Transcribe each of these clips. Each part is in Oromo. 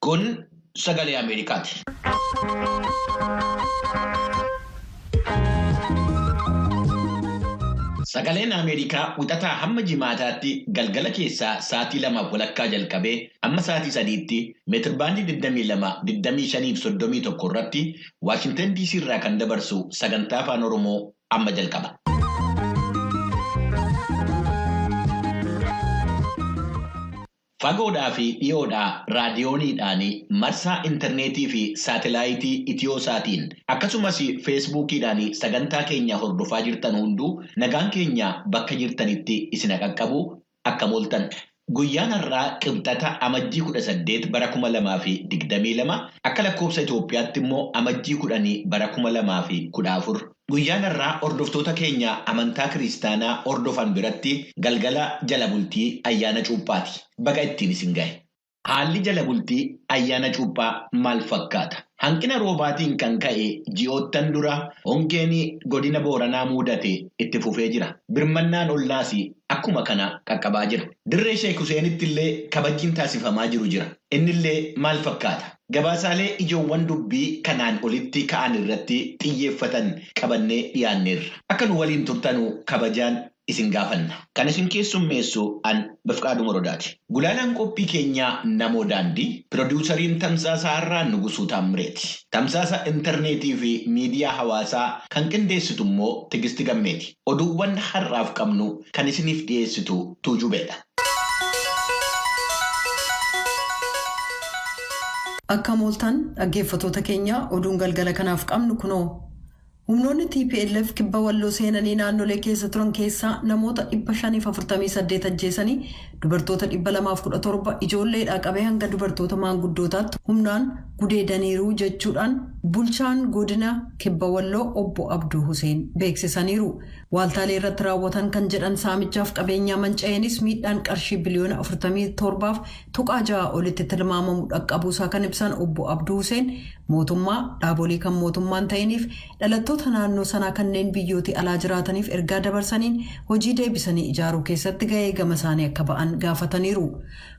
Kun sagalee Ameerikaati. Sagaleen Ameerikaa wixataa hamma jimaataatti galgala keessaa sa'aatii 2:00 jalqabee amma sa'aatii 3tti meetirbaandii 22, 25 fi 31 irratti Waashintan DC irraa kan dabarsu sagantaa Afaan Oromoo amma jalqaba. Fagoodhaa fi dhiyoodhaa raadiyooniidhaan marsaa intarneetii fi saatelaayitii Itiyooosaatiin akkasumas feesbuukiidhaan sagantaa keenya hordofaa jirtan hunduu nagaan keenya bakka jirtanitti isin qaqqabu akka mooltan. Guyyaan har'aa qibxata amajjii 18 bara 2022 akka lakkoofsa Itoophiyaatti immoo amajjii 10 bara 2014. Guyyaan har'aa hordoftoota keenya amantaa kiristaanaa hordofan biratti galgala jala bultii ayyaana cuuphaati. Baga ittiin isin gahe. Haalli jala bultii ayyaana cuuphaa maal fakkaata? Hanqina roobaatiin kan ka'e ji'oottan dura hongeen godina Booranaa mudate itti fufee jira. Birmannaan ollaas akkuma kana qaqqabaa jira. Dirree Sheek Huseenitti illee kabajjiin taasifamaa jira. Innillee maal fakkaata? Gabaasaalee ijoowwan dubbii kanaan olitti ka'an irratti xiyyeeffatan qabannee dhiyaanneerra. Akka nu waliin turtanuu kabajaan isin gaafanna. Kan isin keessummeessu an Bifqaaduu Morodaati. Gulaalaan qophii keenyaa Namoo Daandii, piroodyuusariin Tamsaasa Harraa Nugusuu Taammireeti. Tamsaasa intarneetii fi miidiyaa hawaasaa kan qindeessitu immoo Tigisti Gammeeti. Oduuwwan har'aaf qabnu kan isiniif dhiyeessitu Tuujubeedha. Akka mooltan dhaggeeffatoota keenya oduun galgala kanaaf qabnu kunoo. Humnoonni TPLF kibba walloo seenanii naannolee keessa turan keessaa namoota 548 ajjeesanii dubartoota 217 ijoolleedhaa qabee hanga dubartoota maanguddootaatti humnaan gudeedaniiru jechuudhaan bulchaan godina kibba walloo obbo Abduu Huseen beeksisaniiru. Waaltaalee irratti raawwatan kan jedhan saamichaaf qabeenyaa manca'eenis miidhaan qarshii biliyoona 47.6 olitti tilmaamamu dhaqqabuusaa kan ibsan obbo Abduu Huseen mootummaa dhaabolee kan mootummaan ta'iniif dhalattoota naannoo sanaa kanneen biyyooti alaa jiraataniif ergaa dabarsaniin hojii deebisanii ijaaruu keessatti gahee gama isaanii akka ba'an gaafataniiru.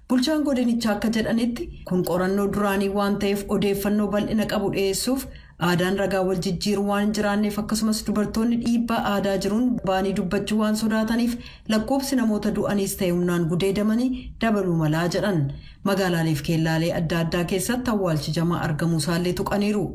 Bulchaan godinichaa akka jedhanitti kun qorannoo duraanii waan ta'eef odeeffannoo bal'ina qabu dhiyeessuuf aadaan ragaa wal jijjiiruu waan hin jiraanneef akkasumas dubartoonni dhiibbaa aadaa jiruun baanii dubbachuu waan sodaataniif lakkoofsi namoota du'aniis ta'e humnaan gudeedamanii dabaluu malaa jedhan. Magaalaaleef keellaalee adda addaa keessatti awwaalchi jamaa argamuu isaallee tuqaniiru.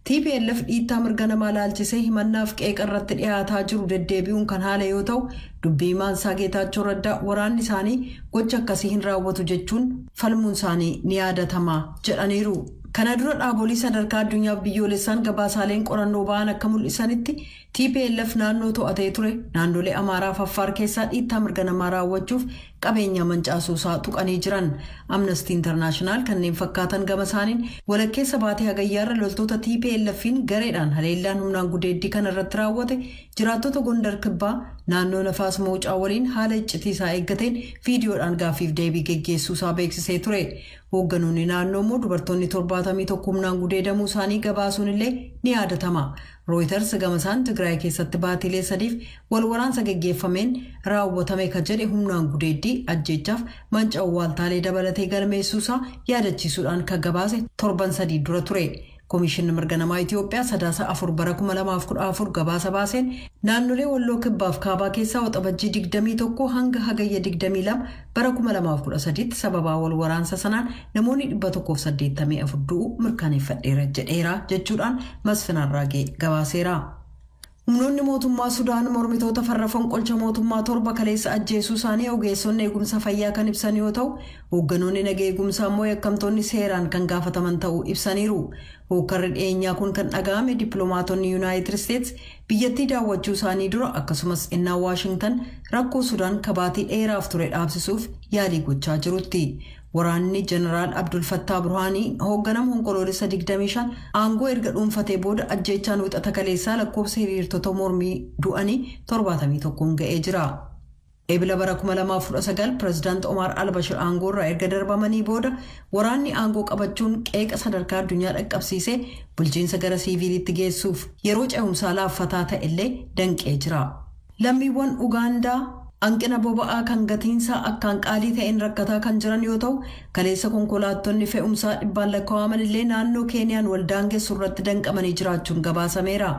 TPLF dhiittaa mirga namaa laalchisee himannaaf qeeqa irratti dhiyaataa jiru deddeebi'uun kan haala yoo ta'u dubbii maansaa Geetaachoo Raddaa waraanni isaanii gocha akkasii hin raawwatu jechuun falmuun isaanii ni yaadatama jedhaniiru. Kana dura dhaabolee sadarkaa addunyaaf biyyoolessaan gabaasaaleen qorannoo ba'an akka mul'isanitti TPLF naannoo to'atee ture naannolee Amaaraa fi Affaar keessaa dhiittaa mirga namaa raawwachuuf qabeenya mancaasuusaa tuqanii jiran. Amnesty International kanneen fakkaatan gama isaaniin walakkeessa baatee hagayyaarra loltoota TPLF'n gareedhaan haleellaan humnaan gudeeddii kana irratti raawwate jiraattota Gondar Kibbaa naannoo Nafaas Mawucaa waliin haala iccitiisaa eeggateen viidiyoodhaan gaaffiif deebii geggeessuusaa beeksisee ture. Hoogganoonni naannoo immoo dubartoonni 71 humnaan gudeedamuu isaanii gabaasuun illee ni yaadatama. Reuters gamasaan Tigraay keessatti baatilee 3f wal waraansa geggeeffameen raawwatame kan jedhe humnaan gudeeddii ajjeechaaf manca'uu waaltaalee dabalatee galmeessuusaa yaadachiisuudhaan kan gabaase torban 3 dura ture. Komishinni mirga namaa Itoophiyaa sadaasa 4 bara 2014 gabaasa baaseen naannolee walloo kibbaaf kaabaa keessaa waxabajjii 21 hanga hagayya 22 bara 2013 sababaa wal waraansa sanaan namoonni 184 du'uu mirkaneeffadheera jedheera jechuudhaan Masfinaan Raagee gabaaseera. Humnoonni mootummaa Sudaan mormitoota farra fonqolcha mootummaa 7 kaleessa ajjeesuu isaanii ogeessonni eegumsa fayyaa kan ibsan yoo ta'u hoogganoonni nagaa eegumsaa immoo yakkamtoonni seeraan kan gaafataman ta'uu ibsaniiru. Hookkarri dhiyeenyaa kun kan dhaga'ame dippiloomaatonni Yuunaayitid Isteets biyyattii daawwachuu isaanii dura akkasumas innaa Waashingtan rakkoo Sudaan kabaatii dheeraaf ture dhaabsisuuf yaalii gochaa jirutti. Waraanni Jeneraal Abdul Fattah Burhaanii hoogganama onkoloolessa 25 aangoo erga dhuunfatee booda ajjeechaan wixata kaleessaa lakkoofsa hiriirtota mormii du'anii 71 ga'ee jira. Eebila bara 2019 Pireezidaant Omar al-Bashir aangoorraa erga darbamanii booda waraanni aangoo qabachuun qeeqa sadarkaa addunyaa dhaqqabsiisee bulchiinsa gara siiviilitti geessuuf yeroo ce'umsaa laaffataa ta'e illee danqee jira. Lammiiwwan Ugaandaa Hanqina boba'aa kan gatiinsaa akkaan qaalii ta'een rakkataa kan jiran yoo ta'u, kaleessa konkolaattonni fe'umsaa dhibbaan lakkaa'aman illee naannoo Keeniyaan waldaangeessu irratti danqamanii jiraachuun gabaasameera.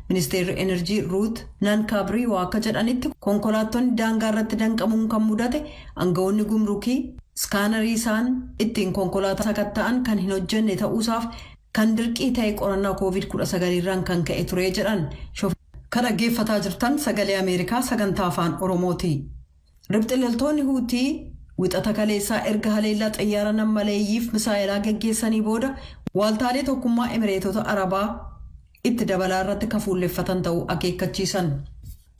Ministeerri Enerjii Ruut Nankaabriiwaa akka jedhanitti konkolaattonni daangaa irratti danqamuun kan mudate aangawoonni gumrukii iskaanarii isaan ittiin konkolaataa sakatta'an kan hin hojjenne ta'uusaaf kan dirqii ta'e qorannaa COVID-19 irraan kan ka'e ture jedhan. Kan dhaggeeffataa jirtan sagalee Ameerikaa sagantaa afaan Oromooti. Ribxililtoonni Huutii wixata kaleessaa erga haleellaa xayyaara nammaleeyyiif misaa'ilaa geggeessanii booda waaltaalee tokkummaa Emireetota Arabaa itti dabalaa irratti kafuulleffatan ta'uu akeekkachiisan.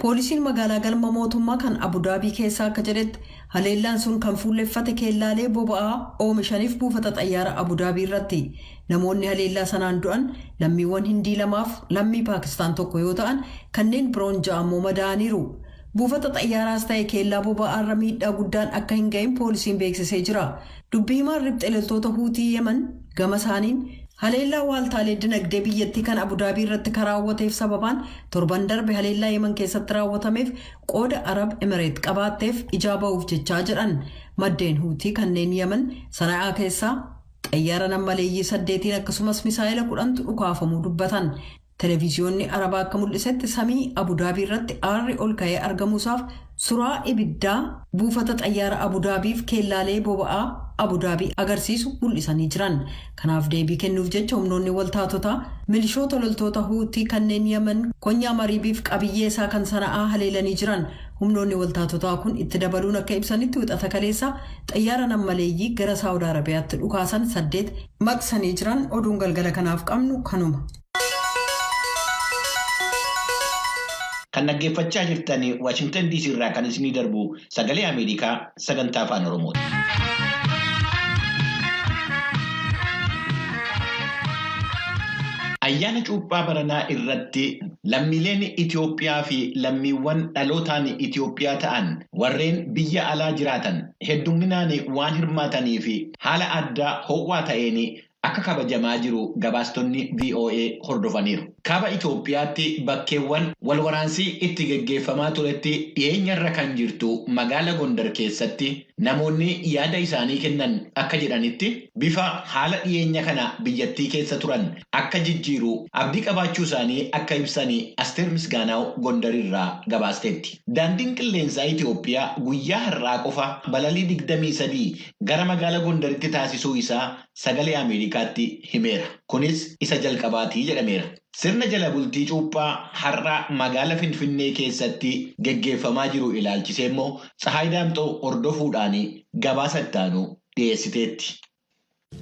Poolisiin magaalaa galma mootummaa kan Abudaabii keessaa akka jedhetti haleellaan sun kan fuulleffate keellaalee boba'aa oomishaniif buufata xayyaara Abudaabii irratti. Namoonni haleellaa sanaan du'an lammiiwwan Hindii lamaaf lammii Paakistaan tokko yoo ta'an kanneen biroon ja'ammoo madaa'aniiru. Buufata xayyaaraas ta'e keellaa boba'aa irra miidhaa guddaan akka hin ga'in poolisiin beeksisee jira. Dubbii himaan ribxililtoota Huutii Yemen gama isaaniin haleellaa waaltaalee dinagdee biyyattii kan Abudaabii irratti karaawwateef sababaan torban darbe haleellaa Yemen keessatti raawwatameef qooda Arab Emireet qabaatteef ijaa ba'uuf jechaa jedhan. Maddeen Huutii kanneen Yemen Sana'aa keessaa xayyaara nammaleeyyii 8 akkasumas misaa'ila 10 dhukaafamuu dubbatan. Televiziyoonni Arabaa akka mul'isetti samii Abudaabii irratti aarri ol ka'ee argamuusaaf suuraa ibiddaa buufata xayyaara Abudaabiif keellaalee boba'aa Abudaabii agarsiisu mul'isanii jiran. Kanaaf deebii kennuuf jecha humnoonni waltaatotaa milishoota loltoota Huutii kanneen Yemen konyaa Mariibiif qabiyyee isaa kan Sana'aa haleelanii jiran. Humnoonni waltaatotaa kun itti dabaluun akka ibsanitti wixata kaleessa xayyaara nammaleeyyii gara Saawud Arabiyaatti dhukaasan 8 maqsanii jiran. Oduun galgala kanaaf qabnu kanuma. Kan dhaggeeffachaa jirtan Washington DC irraa kan isinii darbu sagalee Ameerikaa sagantaa afaan Oromooti. Ayyaana cuuphaa baranaa irratti lammiileen Itoophiyaa fi lammiiwwan dhalootaan Itoophiyaa ta'an warreen biyya alaa jiraatan hedduminaan waan hirmaataniif haala addaa ho'aa ta'een akka kabajamaa jiru gabaastonni VOA hordofaniiru. Kaaba Itoophiyaatti bakkeewwan walwaraansii itti geggeeffamaa turetti dhiyeenyarra kan jirtu magaala Gondar keessatti namoonni yaada isaanii kennan akka jedhanitti bifa haala dhiyeenya kana biyyattii keessa turan akka jijjiiru abdii qabaachuu isaanii akka ibsanii Asteer Misgaanaaw Gondarirraa gabaasteetti. Daandiin qilleensaa Itoophiyaa guyyaa har'aa qofa balalii 23 gara magaala Gondaritti taasisuu isaa sagalee Ameerikaatti himeera. Kunis isa jalqabaatii jedhameera. Sirna jala bultii cuuphaa har'a magaala Finfinnee keessatti geggeeffamaa jiru ilaalchisee immoo Tsahaay Daamxoo hordofuudhaan gabaasa ittaanu dhiyeessiteetti.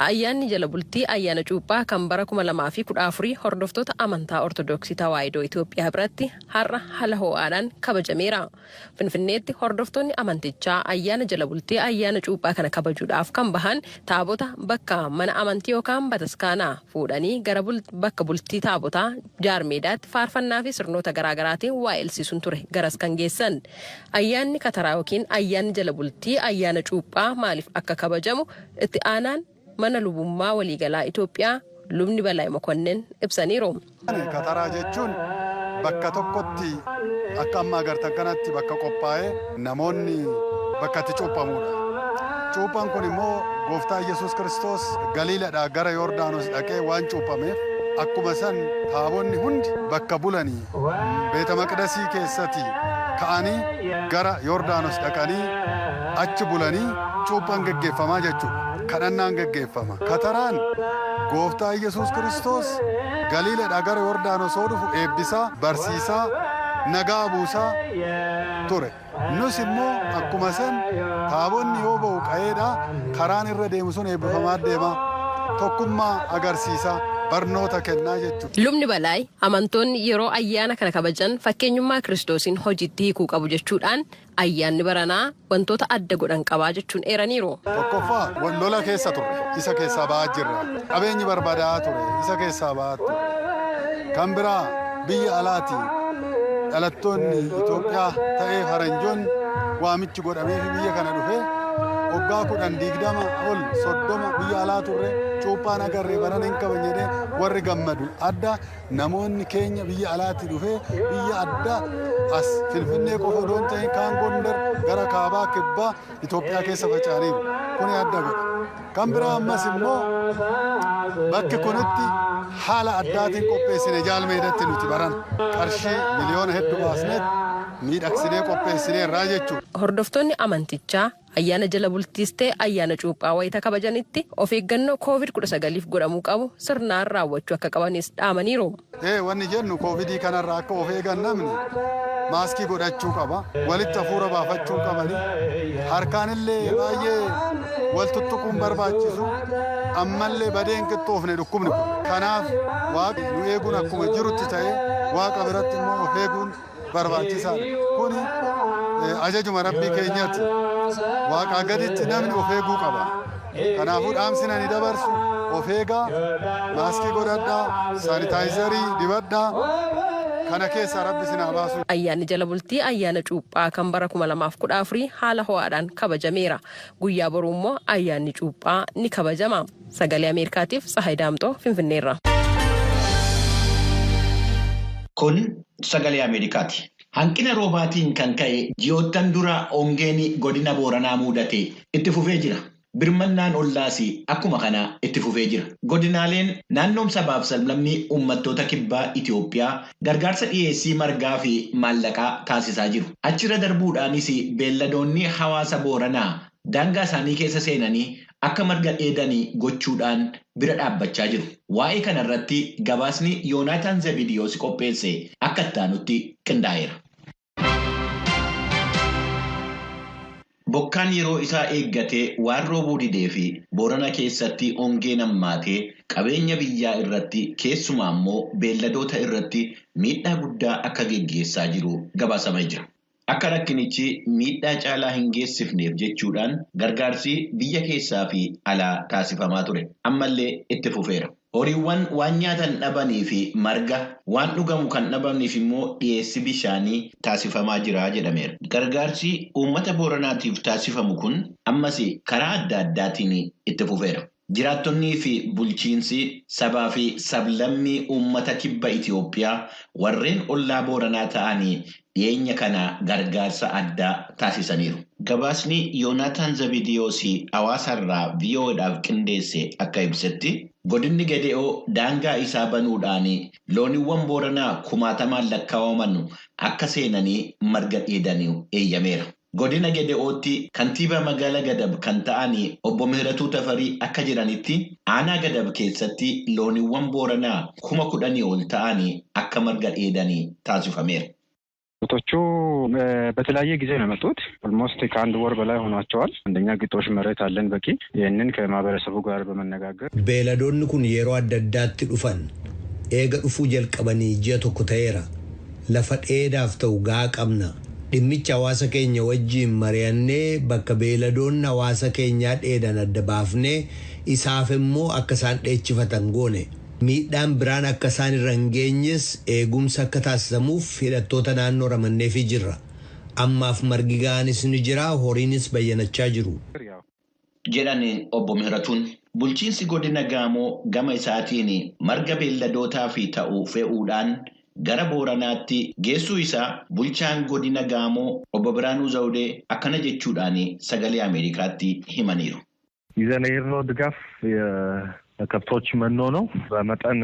Ayyaanni jala bultii ayyaana cuuphaa kan bara 2014 hordoftoota amantaa Ortodoksii Tawaahidoo Itoophiyaa biratti har'a haala ho'aadhaan kabajameera. Finfinneetti hordoftoonni amantichaa ayyaana jala bultii ayyaana cuuphaa kana kabajuudhaaf kan bahan taabota bakka mana amantii yookaan bataskaanaa fuudhanii gara bakka bultii taabotaa jaarmeedaatti faarfannaa fi sirnoota garaagaraatiin waa elsiisuun ture garas kan geessan. Ayyaanni kataraa yookiin ayyaanni jala bultii ayyaana cuuphaa maaliif akka kabajamu itti aanaan mana lubummaa waliigalaa Itoophiyaa lubni Balaa Mokonnin ibsaniiru. Kataraa jechuun bakka tokkotti akka amma agartan kanatti bakka qophaa'ee namoonni bakka itti cuuphamudha. Cuuphaan kun immoo Gooftaa Yesuus Kiristoos Galiiladhaa gara Yordaanos dhaqee waan cuuphameef akkuma san taabonni hundi bakka bulanii Beeta Maqdasii keessatti ka'anii gara Yordaanos dhaqanii achi bulanii cuuphaan geggeeffamaa jechuudha. Kadhannaan geggeeffama. Kataraan Gooftaa Yesuus Kiristoos Galiiladhaa gara Yordaanos dhufu eebbisaa, barsiisaa, nagaa buusaa ture. Nus immoo akkuma san taabonni yoo ba'u qa'eedhaa karaan irra deemu sun eebbifamaa deema. Tokkummaa agarsiisa. Barnoota kennaa jechuudha. Lubni Balaay amantoonni yeroo ayyaana kana kabajan fakkeenyummaa Kiristoosiin hojiitti hiikuu qabu jechuudhaan ayyaanni baranaa wantoota adda godhan qabaa jechuun eeraniiru. Tokkoffaa lola keessa ture. Isa keessaa ba'aa jirra. Qabeenyi barbaadaa ture. Isa keessaa ba'aa ture. Kan biraa biyya alaati dhalattoonni Itoophiyaa ta'ee faranjoonni waamichi godhamee biyya kana dhufee waggaa 10-20 ol 30 biyya alaa turre cuuphaan agarree baran hin qaban jedhee warri gammadu adda namoonni keenya biyya alaatti dhufee biyya adda as Finfinnee qofa odoon ta'in kaan Gondar gara kaabaa kibbaa Itoophiyaa keessa faca'aniiru. Kuni adda godha. Kan biraa ammas immoo bakki kunitti haala addaatiin qopheessine jaalmeedatti nuti baran qarshii miliyoona hedduu baasneet miidhagsinee qopheessinee irraa jechuudha. Hordoftoonni amantichaa ayyaana jala bultiis ta'e ayyaana cuuphaa wayita kabajanitti of eeggannoo COVID-19 godhamuu qabu sirnaan raawwachuu akka qabanis dhaamaniiru. Wanni jennu COVID kanarraa akka of eegan namni maaskii godhachuu qaba. Walitti hafuura baafachuu qabani. Harkaanillee baay'ee wal tuttuquun barbaachisu. Ammallee badeen qixxoofne dhukkubni kun. Kanaaf waaqni nu eeguun akkuma jirutti ta'ee waaqa biratti immoo of eeguun barbaachisaadha. Kuni ajajuma rabbii keenyaatti. Waaqaa gaditti namni of eeguu qaba. Kanaafuu dhaamsina ni dabarsu of eegaa, maaskii godhadhaa, saanitaayizarii dibadhaa. Kana keessa rabbi sinaa baasu. Ayyaanni jala bultii ayyaana cuuphaa kan bara 2014 haala ho'aadhaan kabajameera. Guyyaa boruu immoo ayyaanni cuuphaa ni kabajama. Sagalee Ameerikaatiif Tsahaay Daamxoo Finfinneerra. Kun sagalee Ameerikaati. Hanqina roobaatiin kan ka'e ji'oottan dura hongeen godina Booranaa mudate itti fufee jira. Birmannaan ollaas akkuma kana itti fufee jira. Godinaaleen naannoon sabaaf sablammii uummattoota kibbaa Itoophiyaa gargaarsa dhiyeessii margaa fi maallaqaa taasisaa jiru. Achirra darbuudhaanis beelladoonni hawaasa Booranaa daangaa isaanii keessa seenanii akka marga dheedanii gochuudhaan bira dhaabbachaa jiru. Waa'ee kanarratti gabaasni Yoonaataan Zabidiyoos qopheesse akka ittaanutti qindaa'eera. Bokkaan yeroo isaa eeggatee waan roobuu didee fi Boorana keessatti hongeen hammaatee qabeenya biyyaa irratti keessumaa immoo beelladoota irratti miidhaa guddaa akka geggeessaa jiru gabaasamee jira. Akka rakkinichi miidhaa caalaa hin geessifneef jechuudhaan gargaarsi biyya keessaa fi alaa taasifamaa ture. Ammallee itti fufeera. Horiiwwan waan nyaatan dhabanii fi marga waan dhugamu kan dhabaniif immoo dhiyeessi bishaanii taasifamaa jira jedhameera. Gargaarsi uummata Booranaatiif taasifamu kun ammas karaa adda addaatiin itti fufeera. Jiraattonnii fi bulchiinsi sabaa fi sablammii uummata kibba Itoophiyaa warreen ollaa Booranaa ta'anii dhiyeenya kana gargaarsa addaa taasisaniiru. Gabaasni Yoonaataan Zabidiyoos hawaasarraa VOA'dhaaf qindeesse akka ibsetti godinni Gede'oo daangaa isaa banuudhaan looniiwwan Booranaa 60,000 lakkaa'aman akka seenanii marga dheedanii eeyyameera. Godina Gede'ootti kantiibaa magaalaa Gadab kan ta'an obbo Mihiratuu Tafarii akka jiranitti aanaa Gadab keessatti looniiwwan Booranaa 10,000 ol ta'an akka marga dheedanii taasifameera. ቶቹ በተለያየ ጊዜ ነው የመጡት ኦልሞስት ከአንድ ወር በላይ ሆኗቸዋል። አንደኛ ግጦሽ መሬት አለን በቂ ይህንን ከማህበረሰቡ ጋር በመነጋገር ቤላዶን ኩን የሮ አደዳት ዱፈን ኤገ ዱፉ ጀልቀበኒ ጂአ ቶኮ ተየራ ለፈጤዳፍ ተው ጋቀምና ድምቻ ዋሰ ኬኛ ወጂ መሪያኔ በከ ቤላዶን ዋሰ ኬኛ ዴዳን አደባፍኔ ኢሳፈሞ አከሳን ዴችፈተን ጎኔ miidhaan biraan akka isaan irra hin geenyes eegumsa akka taasisamuuf hidhattoota naannoo ramanneefii jirra. Ammaaf margi ga'anis ni jira, horiinis bayyanachaa jiru. Jedhan obbo Mihiratuun bulchiinsi godina Gaamoo gama isaatiin marga beelladootaa fi ta'uu fe'uudhaan gara Booranaatti geessuu isaa bulchaan godina Gaamoo obbo Biraanuu Zawudee akkana jechuudhaan sagalee Ameerikaatti himaniiru. ይዘን የሄድነው ድጋፍ ከብቶች መኖ ነው። በመጠን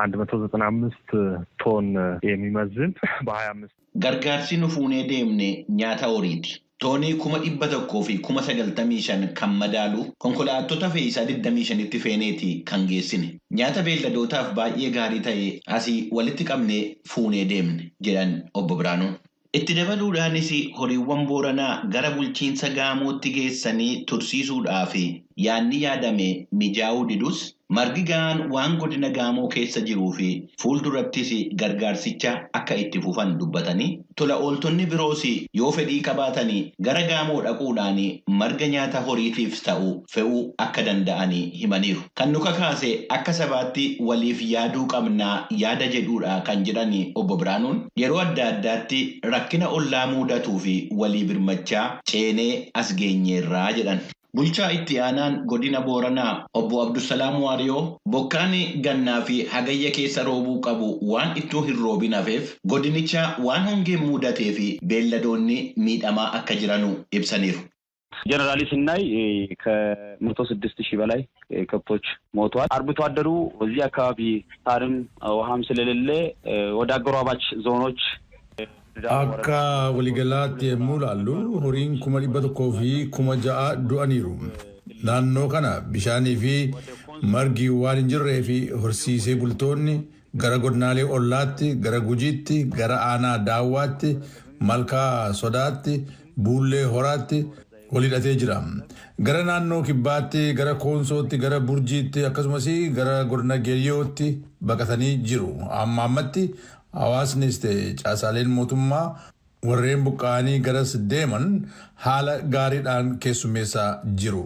195 ቶን የሚመዝን በ25 gargaarsi nu fuunee deemne nyaata horiiti. Toonii 100 fi 95 kan madaalu konkolaattota fe'iisaa 25tti feeneeti kan geessine. Nyaata beelladootaaf baay'ee gaarii ta'e asii walitti qabnee fuunee deemne jedhan obbo Biraanuun. Itti dabaluudhaanis horiiwwan Booranaa gara bulchiinsa Gaamootti geessanii tursiisuudhaaf yaadni yaadame mijaa'uu didus margi ga'aan waan godina Gaamoo keessa jiruu fi fuuldurattis gargaarsicha akka itti fufan dubbatanii tola ooltonni biroos yoo fedhii qabaatanii gara Gaamoo dhaquudhaan marga nyaata horiitiif ta'u fe'uu akka danda'anii himaniiru. Kan nu kakaase akka sabaatti waliif yaaduu qabnaa yaada jedhuudha kan jedhan obbo Biraanuun yeroo adda addaatti rakkina ollaa mudatuu fi walii birmachaa ceenee as geenyeerraa jedhan. Bulchaa itti aanaan godina Booranaa obbo Abdusalaam Waariyoo bokkaan gannaa fi hagayya keessa roobuu qabu waan ittoo hin roobin hafeef godinicha waan hongeen mudatee fi beelladoonni miidhamaa akka jiranu ibsaniiru. ጀነራሊ ስናይ ከ106,000 በላይ ከብቶች ሞተዋል። አርብቶ አደሩ በዚህ አካባቢ ሳርም ውሃም ስለሌለ ወደ አጎራባች ዞኖች akka waliigalaatti yemmuu ilaallu horiin 100,000 fi 6,000 du'aniiru. Naannoo kana bishaanii fi margi waan hin jirree fi horsiisee bultoonni gara godinaalee ollaatti, gara gujiitti, gara aanaa daawwaatti, malkaa sodaatti, buullee horaatti walhidhatee jira. Gara naannoo kibbaatti, gara koonsootti, gara burjiitti akkasumas gara godina geeyyootti baqatanii jiru. Amma ammatti hawaasnis ta'e caasaaleen mootummaa warreen buqqa'anii garas deeman haala gaariidhaan keessummeessaa jiru.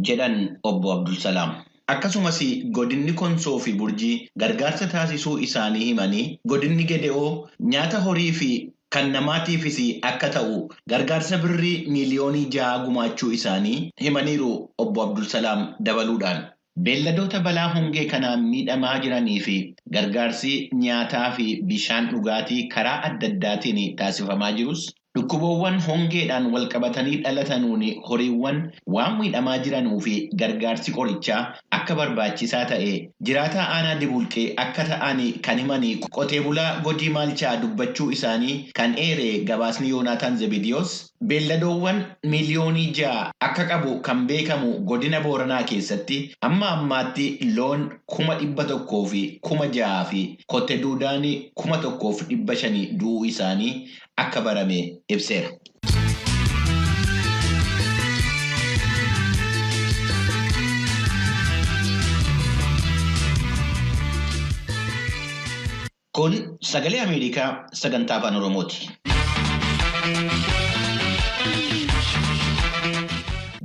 Jedhan obbo Abdulsalaam. Akkasumas godinni Konsoo fi Burjii gargaarsa taasisuu isaanii himanii godinni Gede'oo nyaata horii fi kan namaatiifis akka ta'u gargaarsa birrii miiliyoonii 6 gumaachuu isaanii himaniiru obbo Abdulsalaam dabaluudhaan. Beelladoota balaa hongee kanaan miidhamaa jiranii fi gargaarsi nyaataa fi bishaan dhugaatii karaa adda addaatiin taasifamaa jirus dhukkuboowwan hongeedhaan walqabatanii dhalatanuun horiiwwan waan miidhamaa jiranuu fi gargaarsi qorichaa akka barbaachisaa ta'e jiraataa aanaa Dibulqee akka ta'an kan himanii qotee bulaa godii Maalchaa dubbachuu isaanii kan eere gabaasni Yoonaataan Zebidiyoos beelladoowwan miiliyoonii 6 akka qabu kan beekamu godina Booranaa keessatti amma ammaatti loon 100,000 fi 6,000 fi kotte duudaan 1,500 du'uu isaanii akka barame ibseera. Kun sagalee Ameerikaa sagantaa Afaan Oromooti.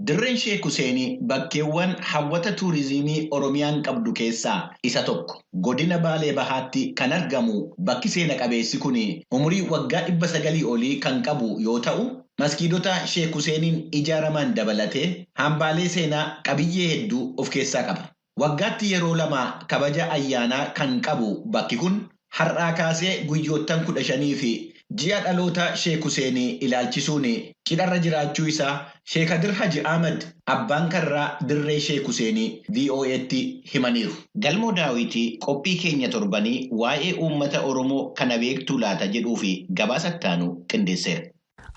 Dirreen Sheek Huseen bakkeewwan hawwata tuurizimii Oromiyaan qabdu keessaa isa tokko. Godina Baalee Bahaatti kan argamu bakki seena qabeessi kun umurii waggaa 900 olii kan qabu yoo ta'u, maskiidota Sheek Huseeniin ijaaraman dabalatee hambaalee seenaa qabiyyee hedduu of keessaa qaba. Waggaatti yeroo 2 kabaja ayyaanaa kan qabu bakki kun har'aa kaasee guyyoottan 15 fi ji'a dhaloota Sheek Huseen ilaalchisuun cidharra jiraachuu isaa Sheek Kadir Haji Ahmed abbaan karraa dirree Sheek Huseen VOA'tti himaniiru. Galmoo Daawwitii qophii keenya torbanii waa'ee uummata Oromoo kana beektuu laata jedhuu fi gabaasa ittaanu qindeesseera.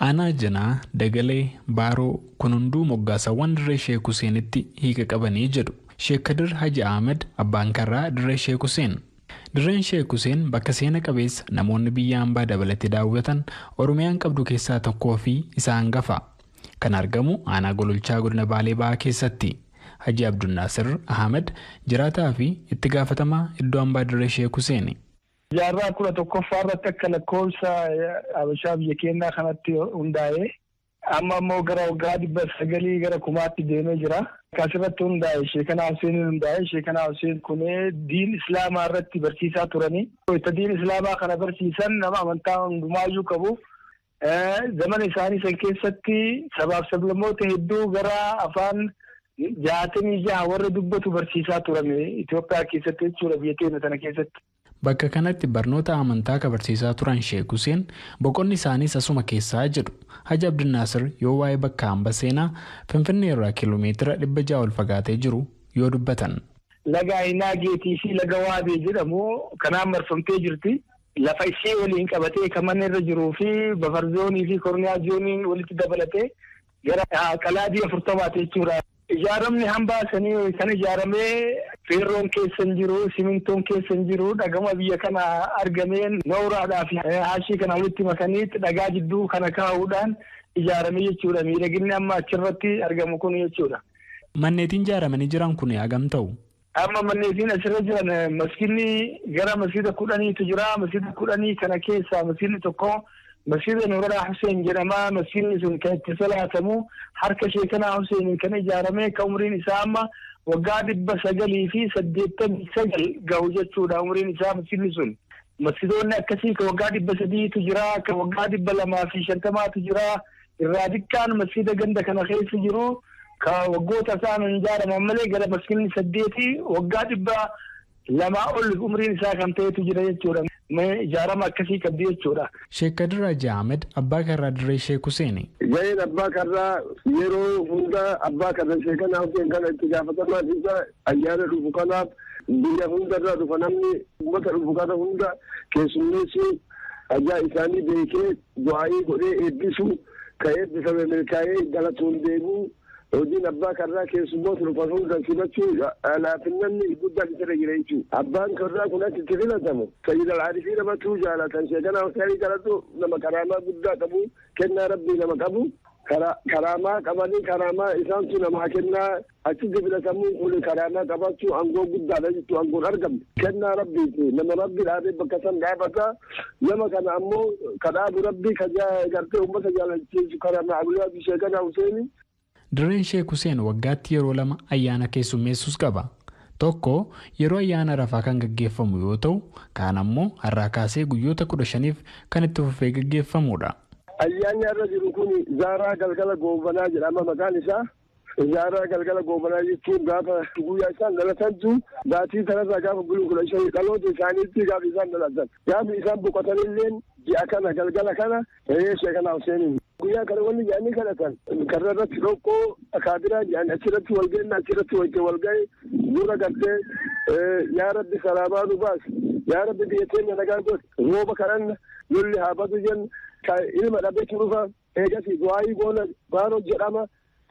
Aanaa Janaa, Dagalee, Baaroo kun hunduu moggaasawwan dirree Sheek Huseenitti hiika qabanii jedhu Sheek Kadir Haji Ahmed abbaan karraa dirree Sheek Huseen. Dirreen Sheek Huseen bakka seena qabeessa namoonni biyya hambaa dabalatee daawwatan Oromiyaan qabdu keessaa tokkoo fi isa hangafa. Kan argamu aanaa gololchaa godina Baalee Bahaa keessatti. Haji Abdunnaasir Ahmed jiraataa fi itti gaafatamaa iddoo hambaa dirree Sheek Huseen. Jaarraa 11ffaa irratti akka lakkoofsa Habashaa biyya keenyaa kanatti hundaa'ee amma immoo gara waggaa 900 gara 1,000tti deemee jira. Kasirratti hundaa'e Sheekana Huseen hundaa'e Sheekana Huseen kun diin Islaamaa irratti barsiisaa turanii. Itti diin Islaamaa kana barsiisan nama amantaa hundumaayyuu qabu. Zaman isaanii san keessatti sabaaf sablammoota hedduu gara afaan 66 warra dubbatu barsiisaa turame Itoophiyaa keessatti jechuudha biyya keenya tana keessatti. Bakka kanatti barnoota amantaa kabarsiisaa turan Sheek Huseen boqonni isaaniis asuma keessaa jedhu. Haji Abdunnaasir yoo waa'ee bakka hamba seenaa Finfinnee irraa kiiloomeetira 600 ol fagaatee jiru yoo dubbatan. Laga Inaageetii fi laga Waabee jedhamu kanaan marfamtee jirti. Lafa ishee waliin qabatee kan manni irra jiruu fi Bafarzoonii fi Korniyaa zooniin walitti dabalatee gara qalaadii 40 jechuudha. Ijaaramni hambaa sanii kan ijaaramee feerroon keessan jiru, simintoon keessan jiru, dhagama biyya kana argameen nooraadhaa fi haashii kana walitti makaniitti dhagaa jidduu kana kaa'uudhaan ijaaramee jechuudha. Miidhaginni amma achirratti argamu kun jechuudha. Manneetiin ijaaramanii jiran kun hagam ta'u? Amma manneetiin asirra jiran masjidni gara masjida 10tu jira. Masjida 10 kana keessaa masjidni tokko masjida Nuuraa Huseen jedhama. Masjidni sun kan itti salaatamu harka Sheekana Huseen kan ijaaramee kan umriin isaa amma waggaa 989 gahu jechuudha. Umriin isaa masjidni sun. Masjidoonni akkasii kan waggaa 300tu jira, kan waggaa 250tu jira. Irraa xiqqaan masjida ganda kana keessa jiru ka waggoota isaan ijaaraman malee gara maskiinni 8 waggaa 200 ol umriin isaa kan ta'etu jira jechuudha. Ijaarama akkasii qabdi jechuudha. Sheek Kadir Haji Ahmed abbaa karraa dirree Sheek Huseeni. Gaheen abbaa karraa yeroo hunda abbaa karra sheekana hojii kana itti gaafatamaan isa ayyaana dhufu kanaaf biyya hundarraa dhufa namni uummata dhufu kana hunda keessummeessu ajaa isaanii beekee du'aayii godhee eebbisu ka eebbifame milkaa'ee galatuun deebi'u hojiin abbaa karraa keessummoota dhufan hunda simachuu laafinnanni guddaan isa jira jechuudha. Abbaan karraa kun achitti filatamu sayyid al-aarifii namatu jaalatan sheekana hoseerii galatu nama karaamaa guddaa qabu kennaa rabbii nama qabu karaamaa qabanii karaamaa isaantu namaa kennaa achitti filatamuun kun karaamaa qabachuu aangoo guddaadha jechuudha. Aangoon argamne kennaa rabbiiti nama rabbi dhaabee bakka san dhaabata nama kana ammoo kadhaabu rabbii gartee uummata jaalachiisu karaamaa abulaa sheekana huseenii. Dirreen Sheek Huseen waggaatti yeroo 2 ayyaana keessummeessus qaba. Tokko yeroo ayyaana Arafaa kan gaggeeffamu yoo ta'u, kaan ammoo har'aa kaasee guyyoota 15f kan itti fufee gaggeeffamudha. Ayyaanni irra jiru kun Zaaraa Galgala Goobanaa jedhama maqaan isaa. Zaaraa Galgala Goobanaa jechuun gaafa guyyaa isaan dhalatantu baatii kanarraa gaafa buluu 15 dhaloota isaaniitti gaafa isaan dhalatan. Gaafa isaan boqotanillee ji'a kana galgala kana sheekana Huseeniin. Guyyaa kana wanni jedhanii kadhatan karra irratti dhoqqoo akaabiraa jedhan achirratti walga'inna achirratti walga'e dura gartee yaa rabbi salaamaa nu baas yaa rabbi biyya keenya nagaa godhe rooba kadhanna lolli haa badu jenna ilma dhabeetu dhufa eegasii du'aayii goona baanoo jedhama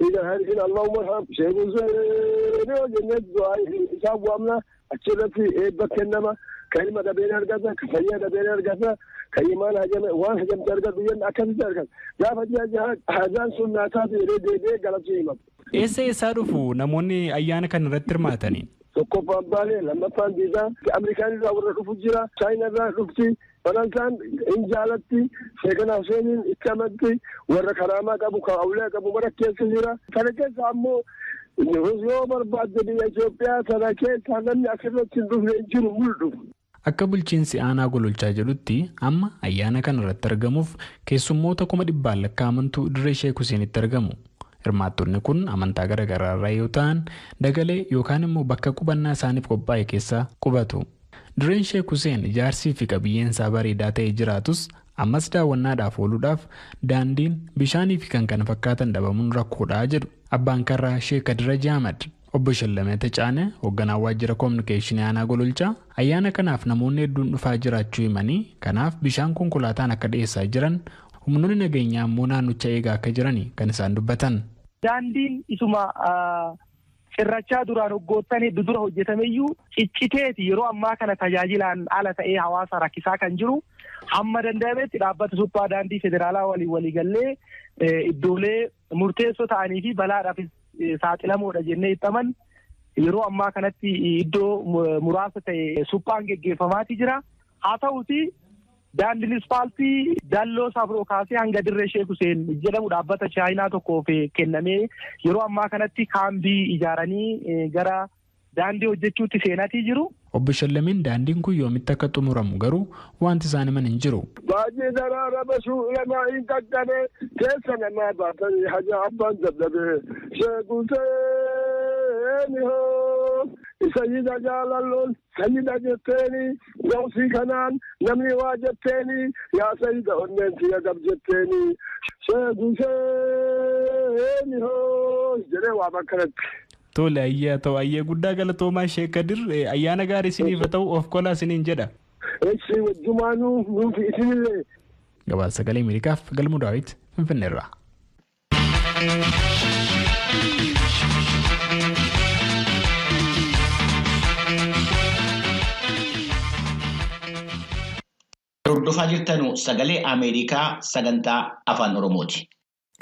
idan harifin allahumma arham sheekuu seenoo jennee du'aayii isaa bu'amna achirratti eebba kennama ka ilma dhabeen argata ka fayyaa dhabeen argata ka imaan hajame waan hajamte argatu jenna akkasitti argata gaafa ji'a hajaan sun naataatu jedhee deebi'ee galatu himatu. Eessaa dhufu namoonni ayyaana kana irratti hirmaatanii? Tokkoffaan Baalee, lammaffaan Diidaa, Ameerikaan irraa warra dhufu jira, Chaayinaa irraa dhufti, Faransaan hin jaalatti, sheekana Huseeniin itti amatti, warra karaamaa qabu, kan awulee qabu mara keessa jira. Kana keessa ammoo yoo barbaadde biyya Itoophiyaa sana keessa namni asirratti hin dhufne hin jiru mul'u. Akka bulchiinsi aanaa gololchaa jedhutti amma ayyaana kana irratti argamuuf keessummoota 100,000 lakkaa'amantu dirree Sheek Huseenitti argamu. Hirmaattonni kun amantaa garaagaraa irraa yoo ta'an dagalee yookaan immoo bakka qubannaa isaaniif qophaa'e keessa qubatu. Dirreen Sheek Huseen ijaarsii fi qabiyyeen isaa bareedaa ta'ee jiraatus ammas daawwannaadhaaf ooluudhaaf daandiin bishaanii fi kan kana fakkaatan dhabamuun rakkoodhaa jedhu abbaan karraa Sheek Kadir Haji Ahmed. Obbo Shallamee Tacaanee hoogganaa waajjira koominikeeshinii aanaa gololchaa ayyaana kanaaf namoonni hedduun dhufaa jiraachuu himanii kanaaf bishaan konkolaataan akka dhiyeessaa jiran humnoonni nageenyaa immoo naannicha eegaa akka jiranii kan isaan dubbatan. Daandiin isuma cirrachaa duraan waggoottan hedduu dura hojjetameyyuu cicciteeti yeroo ammaa kana tajaajilaan ala ta'ee hawaasa rakkisaa kan jiru hamma danda'ametti dhaabbata suphaa daandii federaalaa waliigallee iddoolee murteessoo ta'anii fi balaadhaaf saaxilamoodha jennee ittaman yeroo ammaa kanatti iddoo muraasa ta'e suphaan geggeeffamaati jira. Haa ta'uti daandiin ispaaltii dalloo Saafroo kaasee hanga dirree Sheek Huseen jedhamu dhaabbata Chaayinaa tokkoof kennamee yeroo ammaa kanatti kaambii ijaaranii gara daandii hojjechuutti seenatii jiru. Obbo Shallameen daandiin kun yoomitti akka xumuramu garuu wanti isaan himan hin jiru. Baay'ee daraara basuu lamaa hin qaqqabe keessa namaa baatanii haja abbaan dadhabee Sheek Huseeni hoo sayyida jaalalloon sayyida jetteeni gawsii kanaan namni waa jetteeni yaa sayyida onneen siya gab jetteeni Sheek Huseeni hoo jedhee waa bakkanatti. Tole ayyaa ta'u ayyee guddaa galatoomaa Sheek Kadir ayyaana gaarii isiniif ta'u of kolaa isiniin jedha. Eegsii wajjumaanuu nuufi isinillee. Gabaasa Sagalee Ameerikaaf Galmuu Daawit Finfinneerraa. Hordofaa jirtanu Sagalee Ameerikaa sagantaa Afaan Oromooti.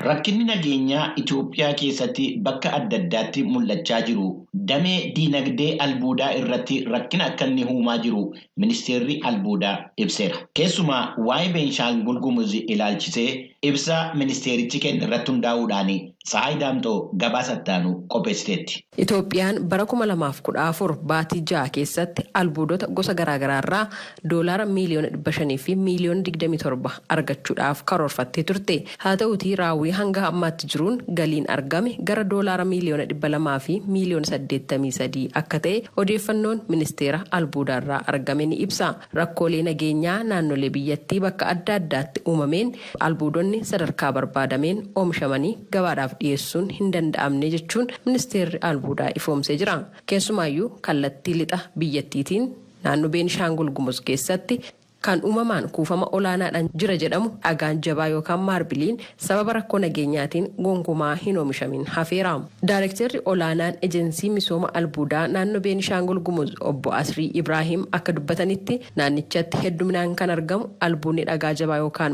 Rakkinni nageenyaa Itoophiyaa keessatti bakka adda addaatti mul'achaa jiru damee diinagdee albuudaa irratti rakkina akka inni uumaa jiru ministeerri albuudaa ibseera. Keessumaa waa'ee Beenshaangul Gumuz ilaalchisee ibsa ministeerichi kenne irratti hundaa'uudhaan Tsahaay Daamtoo gabaasattaanu qopheessiteetti. Itoophiyaan bara 2014 baatii 6 keessatti albuudota gosa garaagaraa irraa doolaara miiliyoona 500 fi miiliyoona 27 argachuudhaaf karoorfattee turte. Haa ta'uutii raawwii hanga ammaatti jiruun galiin argame gara doolaara miiliyoona 200 fi miiliyoona 83 akka ta'e odeeffannoon ministeera albuudaa irraa argame ni ibsa. Rakkoolee nageenyaa naannolee biyyattii bakka adda addaatti uumameen albuudonni sadarkaa barbaadameen oomishamanii gabaadhaaf dhiyeessuun hin danda'amne jechuun ministeerri albuudaa ifoomsee jira. Keessumaayyuu kallattii lixa biyyattiitiin naannoo Beenishaangul Gumuz keessatti kan uumamaan kuufama olaanaadhaan jira jedhamu dhagaan jabaa yookaan maarbiliin sababa rakkoo nageenyaatiin gonkumaa hin oomishamin hafeera. Daayirektarri olaanaan ejensii misooma albuudaa naannoo Beenishaangul Gumuz obbo Asrii Ibraahim akka dubbatanitti naannichatti hedduminaan kan argamu albuunni dhagaa jabaa yookaan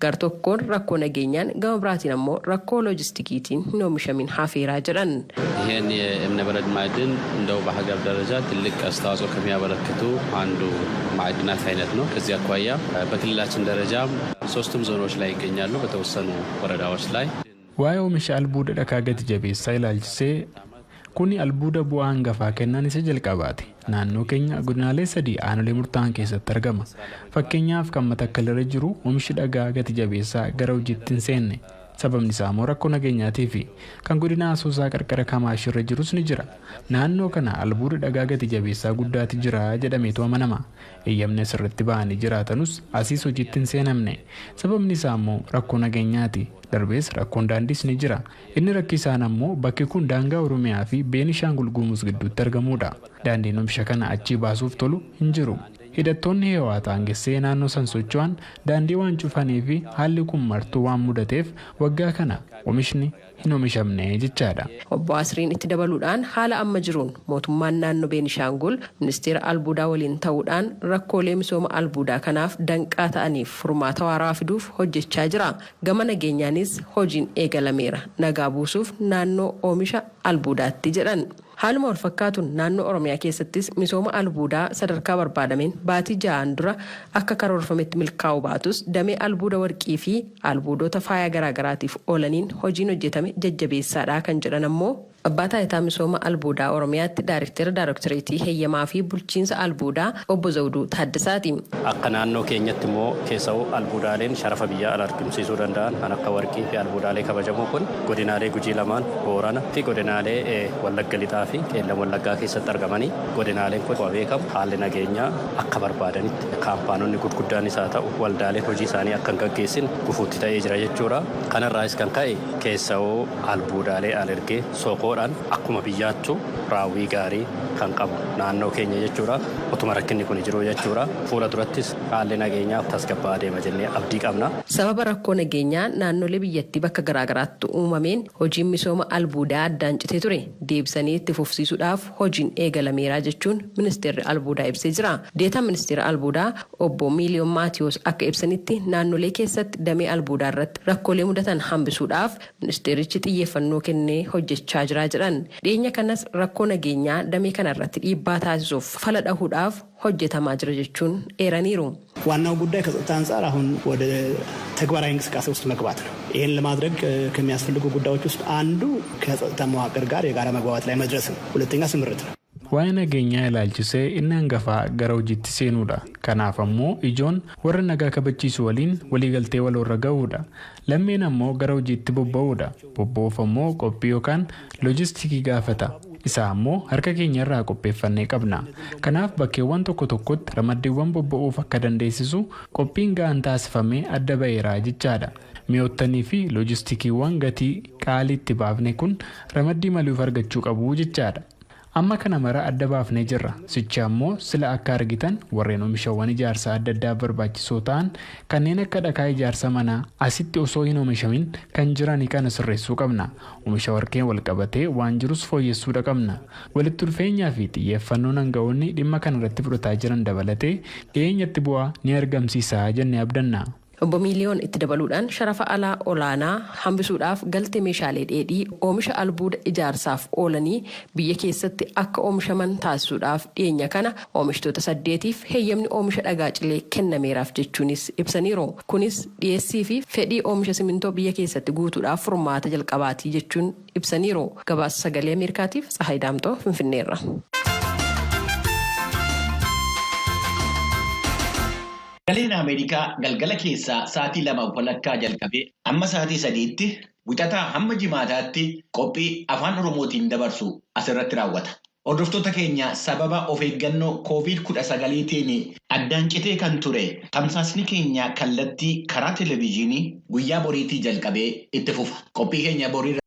gar tokkoon rakkoo nageenyaan gama biraatiin ammoo rakkoo loojistikiitiin hin oomishamin hafeeraa jedhan. ይህን የእብነ በረድ ማዕድን እንደው በሀገር ደረጃ ትልቅ አስተዋጽኦ ከሚያበረክቱ አንዱ ማዕድናት አይነት ነው። ከዚህ አኳያ በክልላችን ደረጃ 3ቱም ዞኖች ላይ ይገኛሉ፣ በተወሰኑ ወረዳዎች ላይ waa'ee oomisha albuuda dhagaa gati jabeessaa ilaalchisee kuni albuuda bu'aa hangafaa kennan isa jalqabaati. Naannoo keenya godinaalee 3 aanolee murtaa'an keessatti argama. Fakkeenyaaf kan Matakkal irra jiru oomishi dhagaa gati jabeessaa gara hojiitti hin seenne. Sababni isaa immoo rakkoo nageenyaatii fi kan godina Asoosaa qarqara Kamaash irra jirus ni jira. Naannoo kana albuuda dhagaa gati jabeessaa guddaati jira jedhameetu amanama. Eeyyamni asirratti ba'anii jiraatanus asiis hojiitti hin seenamne. Sababni isaa immoo rakkoo nageenyaati. Darbees rakkoon daandiis ni jira. Inni rakkisaan ammoo bakki kun daangaa Oromiyaa fi Beenishaangul Gumuz gidduutti argamudha. Daandiin oomisha kana achii baasuuf tolu hin jiru. Hidhattoonni heewaata hangessee naannoo san socho'an daandii waan cufanii fi haalli kun martuu waan mudateef waggaa kana oomishni hin oomishamne jechaadha. Obbo Asriin itti dabaluudhaan haala amma jiruun mootummaan naannoo Beenishaangul ministeera albuudaa waliin ta'uudhaan rakkoolee misooma albuudaa kanaaf danqaa ta'aniif furmaata waaraa fiduuf hojjechaa jira. Gama nageenyaanis hojiin eegalameera. Nagaa buusuuf naannoo oomisha albuudaatti jedhan. Haaluma wal fakkaatuun naannoo Oromiyaa keessattis misooma albuudaa sadarkaa barbaadameen baatii 6 dura akka karoorfametti milkaa'uu baatus damee albuuda warqii fi albuudota faaya garaagaraatiif oolaniin hojiin hojjetame jajjabeessaadha kan jedhan ammoo abbaa taayitaa misooma albuudaa Oromiyaatti daayirektarii heeyyamaa fi bulchiinsa albuudaa obbo Zawuduu Taaddasaati. Akka naannoo keenyatti immoo keessa'u albuudaaleen sharafa biyyaa alargamsiisuu danda'an kan akka warqii fi albuudaalee kabajamoo kun godinaalee Gujii lamaan Boorana fi godinaalee Wallagga Lixaa fi Qeellam Wallaggaa keessatti argamanii godinaaleen kun beekamu haalli nageenyaa akka barbaadanitti kaampaanonni gurguddaanis haa ta'u waldaaleen hojii isaanii akka hin gaggeessin gufuutti ta'ee jira jechuudha. Kanarraas kan ka'e keessa'u albuudaalee alergee sookoo akkuma biyyaattu raawwii gaarii kan qabu naannoo keenya jechuudha. Utuma rakkinni kun jiru jechuudha. Fuula durattis haalli nageenyaa tasgabbaa deema jennee abdii qabna. Sababa rakkoo nageenyaa naannolee biyyattii bakka garaagaraatti uumameen hojiin misooma albuudaa addaan citee ture deebisanii itti fufsiisuudhaaf hojiin eegalameera jechuun ministeerri albuudaa ibsee jira. Deetaan ministeera albuudaa obbo Miiliyoon Maatiyoos akka ibsanitti naannolee keessatti damee albuudaa irratti rakkoolee mudatan hambisuudhaaf ministeerichi xiyyeeffannoo kennee hojjechaa jira jedhan. Dhiyeenya kanas rakkoo nageenyaa damee kanarratti dhiibbaa taasisuuf fala dhahuudhaaf hojjetamaa jira jechuun eeraniiru. ዋናው ጉዳይ ከጸጥታ አንጻር አሁን ወደ ተግባራዊ እንቅስቃሴ ውስጥ መግባት ነው። ይህን ለማድረግ ከሚያስፈልጉ ጉዳዮች ውስጥ አንዱ ከጸጥታ መዋቅር ጋር የጋራ መግባባት ላይ መድረስ ነው። ሁለተኛ ስምርት ነው። waa'ee nageenyaa ilaalchisee inni hangafaa gara hojiitti seenuudha. Kanaaf ammoo ijoon warra nagaa kabachiisu waliin waliigaltee waloorra ga'uudha. Lammeen ammoo gara hojiitti bobba'uudha. Bobba'uuf ammoo qophii yookaan loojistikii gaafata. Isaa ammoo harka keenya irraa qopheeffannee qabna. Kanaaf bakkeewwan tokko tokkotti ramaddiiwwan bobba'uuf akka dandeessisu qophiin ga'aan taasifamee adda ba'eera jechaadha. Mi'oottanii fi loojistikiiwwan gatii qaaliitti baafne kun ramaddii maluuf argachuu qabu jechaadha. Amma kana mara adda baafnee jirra. Sicha ammoo sila akka argitan warreen oomishawwan ijaarsa adda addaa barbaachisoo ta'an kanneen akka dhakaa ijaarsa manaa asitti osoo hin oomishamin kan jiran kana sirreessuu qabna. Oomisha warqeen wal qabatee waan jirus fooyyessuudha qabna. Walitti dhufeenyaa fi xiyyeeffannoon hanga'oonni dhimma kanarratti fudhataa jiran dabalatee dhiyeenyatti bu'aa ni argamsiisa jennee abdanna. Obbo Miiliyoon itti dabaluudhaan sharafa alaa olaanaa hambisuudhaaf galtee meeshaalee dheedhii oomisha albuuda ijaarsaaf oolanii biyya keessatti akka oomishaman taasisuudhaaf dhiyeenya kana oomishtoota 8tiif heeyyamni oomisha dhagaa cilee kennameeraaf jechuunis ibsaniiru. Kunis dhiyeessii fi fedhii oomisha simintoo biyya keessatti guutuudhaaf furmaata jalqabaatii jechuun ibsaniiru. Gabaasa sagalee Ameerikaatiif Tsahaay Daamtoo Finfinneerra. Sagaleen Ameerikaa galgala keessaa sa'aatii 2:00 jalqabee amma sa'aatii 3tti wixataa hamma jimaataatti qophii afaan Oromootiin dabarsu asirratti raawwata. Hordoftoota keenya sababa of eeggannoo COVID-19tiin addaan citee kan ture tamsaasni keenya kallattii karaa televezyiinii guyyaa boriitii jalqabee itti fufa. Qophii keenya borii